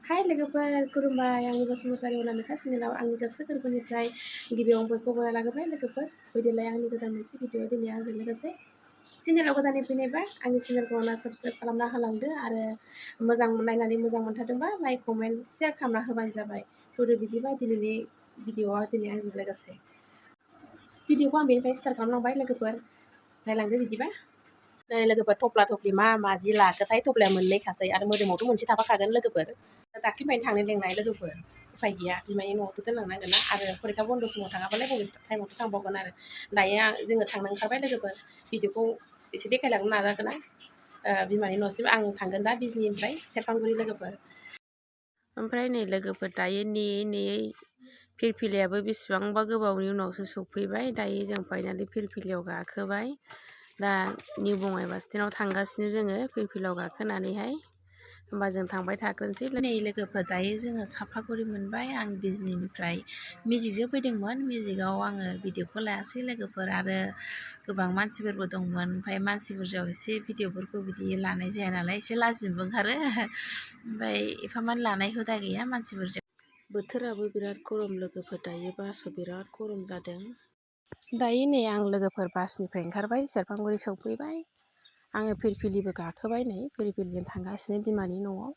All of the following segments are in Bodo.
हाय लोगोफोर खुलुमबाय आंनि बसुमतारी अनामिका चेनेलाव आंनि गोसो गोरबोनिफ्राय गिबियाव बयखौबो लाग्रोबाय लोगोफोर फैदोलाय आंनि गोदान मोनसे भिडिअ दिनै आंजों लोगोसे चेनेलाव गोदानै फैनायबा आंनि चेनेलखौ आंना साबसक्राइब खालामना होलांदो आरो मोजां नायनानै मोजां मोनथारदोंबा लाइक कमेन्ट शेयार खालामना होबानो जाबाय थौदो बिदिबा दिनैनि भिडिअआ दिनै आंजों लोगोसे भिडिअखौ आं बेनिफ्राय स्टार्ट खालामलांबाय लोगोफोर नायलांदो बिदिबा लोगोफोर थफ्ला थफ्लि मा जि लाखोथाय थफ्लाया मोननैखासै आरो मोदोमावथ' मोनसे थाफाखागोन लोगोफोर दाख्लिनिफ्रायनो थांनो लेंनाय लोगोफोर उफाय गैया बिमानि न'आवथ' दोनलांनांगोन ना आरो फरिखा बन्द समाव थाङाबालाय बबे टाइमावथ' थांबावगोन आरो दायो जोङो थांनो ओंखारबाय लोगोफोर भिडिअखौ एसे देखायलांनो नाजागोन आं बिमानि न'सिम आं थांगोन दा बिजनिनिफ्राय सेरफांगुरि लोगोफोर ओमफ्राय नै लोगोफोर दायो नेयै नेयै फिरफिलियाबो बेसेबांबा गोबावनि उनावसो सफैबाय दायो जों फाइनालि फिरफिलियाव गाखोबाय दा निउ बङाइ बास स्टेन्डआव थांगासिनो जोङो फिरफिलियाव गाखोनानैहाय होमबा जों थांबाय थाग्रोनोसै नै लोगोफोर दायो जोङो सापागुरि मोनबाय आं बिजनिनिफ्राय मेजिकजों फैदोंमोन मेजिकआव आङो भिडिअखौ लायासै लोगोफोर आरो गोबां मानसिफोरबो दंमोन ओमफ्राय मानसि बुरजायाव एसे भिडिअफोरखौ बिदि लानाय जाया नालाय एसे लाजिनोबो ओंखारो ओमफ्राय एफामान लानाय हुदा गैया मानसि बुरजा बोथोराबो बिराद गरम लोगोफोर दायो बासाव बिराद गरम जादों दायो नै आं लोगोफोर बासनिफ्राय ओंखारबाय सेरफांगुरि सौफैबाय आङो फिरफिलिबो गाखोबाय नै फिरफिलिजों थांगासिनो बिमानि न'आव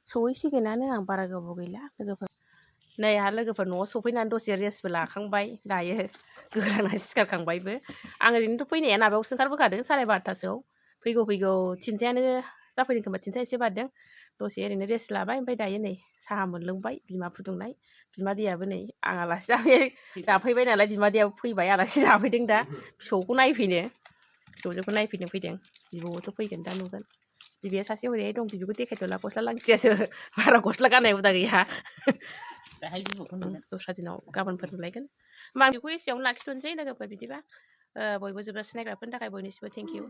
सहैसिगोनानो आं बारा गोबाव गैला लोगोफोर नै आहा लोगोफोर न'आव सफैनानै दसे रेस्टबो लाखांबाय दायो गोराना सिखारखांबायबो आं ओरैनोथ' फैनाया माबायावसो ओंखारबोखादों 12:30सोआव फैगौ थिनथायानो जाफैदों खोमा थिनथा एसे बारदों दसे ओरैनो रेस्ट लाबाय ओमफ्राय दायो नै साहा मोनलोंबाय बिमा फुदुंनाय बिमादैयाबो नै आं आलासि जाफैबाय नालाय बिमादैयाबो फैबाय आलासि जाफैदों दा फिसौखौ नायफैनो फिसौजोखौ नायफैनो फैदों बिब'आथ' फैगोन दा नुगोन बिबैया सासे हरैहाय दं बिबैखौ देखायथ'ला गस्ला लांथियासो बारा गस्ला गाननाय हुदा गैया दस्रा दिनाव गाबोनफोर नुलायगोन होमबा आं बेखौ एसेयावनो लाखिथ'नोसै लोगोफोर बिदिबा बयबो जोबजासे नायग्राफोरनि थाखाय बयनिसिमबो थेंक इउ